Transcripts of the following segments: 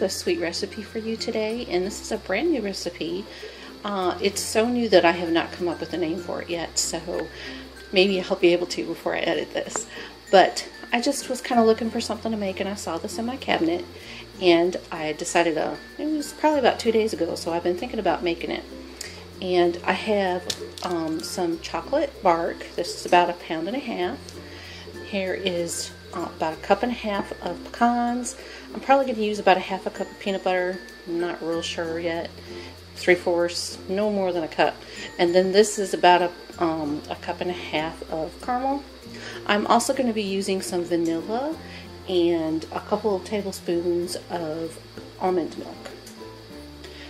have a sweet recipe for you today, and this is a brand new recipe. It's so new that I have not come up with a name for it yet, so maybe I'll be able to before I edit this. But I just was kind of looking for something to make, and I saw this in my cabinet, and I decided it was probably about 2 days ago, so I've been thinking about making it. And I have some chocolate bark. This is about 1.5 pounds. Here is about 1.5 cups of pecans. I'm probably going to use about 1/2 cup of peanut butter. I'm not real sure yet. 3/4, no more than a cup. And then this is about 1.5 cups of caramel. I'm also going to be using some vanilla and a couple of tablespoons of almond milk.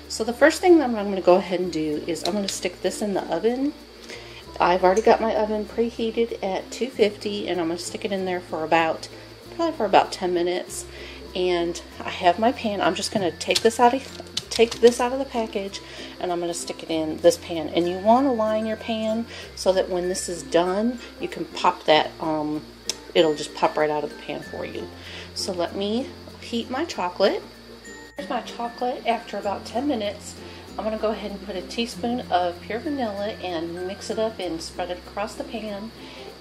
So the first thing that I'm going to go ahead and do is I'm going to stick this in the oven. I've already got my oven preheated at 250, and I'm going to stick it in there for probably for about 10 minutes. And I have my pan. I'm just going to take this out of the package, and I'm going to stick it in this pan. And you want to line your pan so that when this is done, you can pop that. It'll just pop right out of the pan for you. So let me heat my chocolate. Here's my chocolate. After about 10 minutes, I'm going to go ahead and put a teaspoon of pure vanilla and mix it up and spread it across the pan.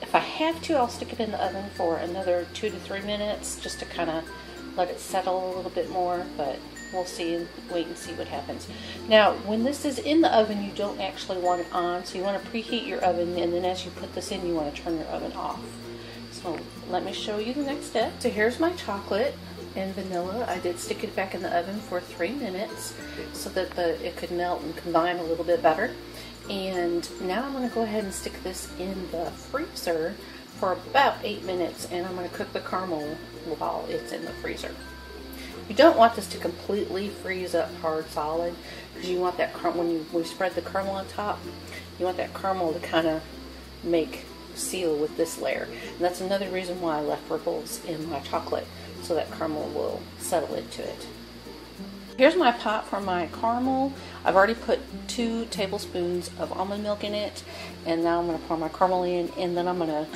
If I have to, I'll stick it in the oven for another 2 to 3 minutes just to kind of let it settle a little bit more, but we'll see and wait and see what happens. Now, when this is in the oven, you don't actually want it on, so you want to preheat your oven, and then as you put this in, you want to turn your oven off. So let me show you the next step. So here's my chocolate and vanilla. I did stick it back in the oven for 3 minutes so that it could melt and combine a little bit better. And now I'm going to go ahead and stick this in the freezer for about 8 minutes, and I'm going to cook the caramel while it's in the freezer. You don't want this to completely freeze up hard solid, because you want that when you spread the caramel on top, you want that caramel to kind of seal with this layer. And that's another reason why I left ripples in my chocolate, so that caramel will settle into it. Here's my pot for my caramel. I've already put 2 tablespoons of almond milk in it, and now I'm going to pour my caramel in, and then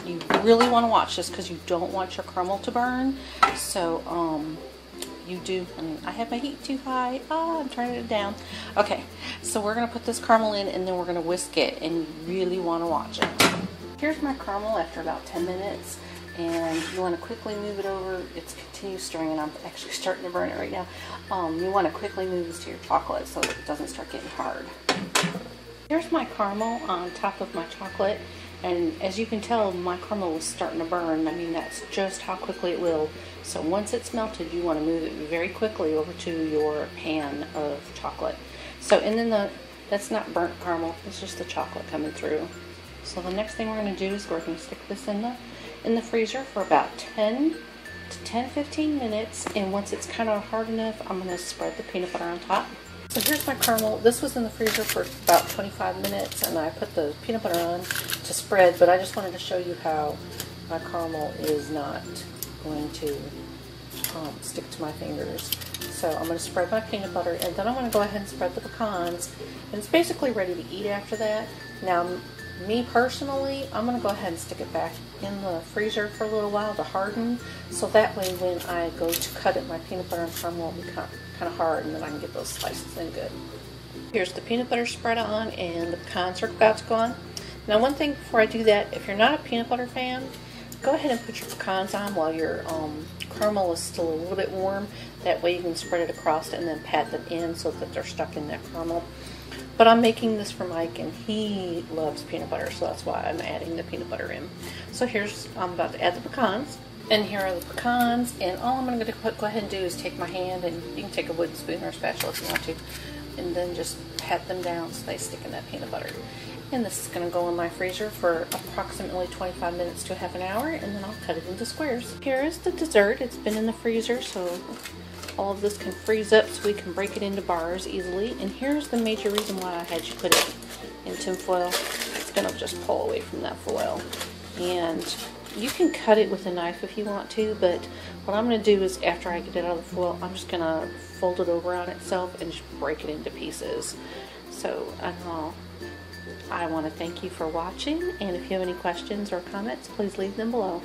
you really want to watch this because you don't want your caramel to burn. So you do, and I have my heat too high. I'm turning it down. Okay, so we're going to put this caramel in, and then we're going to whisk it, and you really want to watch it. Here's my caramel after about 10 minutes, and you want to quickly move it over. It's continue stirring, and I'm actually starting to burn it right now. You want to quickly move this to your chocolate so that it doesn't start getting hard. Here's my caramel on top of my chocolate, and as you can tell, my caramel is starting to burn. I mean, that's just how quickly it will. So once it's melted, you want to move it very quickly over to your pan of chocolate. So, and then that's not burnt caramel, it's just the chocolate coming through. So the next thing we're going to do is we're going to stick this in the freezer for about 10 to 15 minutes, and once it's kind of hard enough, I'm going to spread the peanut butter on top. So here's my caramel. This was in the freezer for about 25 minutes, and I put the peanut butter on to spread, but I just wanted to show you how my caramel is not going to stick to my fingers. So I'm going to spread my peanut butter, and then I'm going to go ahead and spread the pecans, and it's basically ready to eat after that. Now, me personally, I'm going to go ahead and stick it back in the freezer for a little while to harden, so that way when I go to cut it, my peanut butter and caramel will be kind of hard, and then I can get those slices in good. Here's the peanut butter spread on, and the pecans are about to go on. Now, one thing before I do that, if you're not a peanut butter fan, go ahead and put your pecans on while your caramel is still a little bit warm. That way you can spread it across and then pat them in so that they're stuck in that caramel. But I'm making this for Mike, and he loves peanut butter, so that's why I'm adding the peanut butter in. So I'm about to add the pecans, and here are the pecans, and all I'm going to go ahead and do is take my hand, and you can take a wooden spoon or a spatula if you want to, and then just pat them down so they stick in that peanut butter. And this is going to go in my freezer for approximately 25 minutes to half an hour, and then I'll cut it into squares. Here is the dessert. It's been in the freezer, so all of this can freeze up so we can break it into bars easily. And here's the major reason why I had you put it in tin foil. It's going to just pull away from that foil. And you can cut it with a knife if you want to, but what I'm going to do is after I get it out of the foil, I'm just going to fold it over on itself and just break it into pieces. So I want to thank you for watching, and if you have any questions or comments, please leave them below.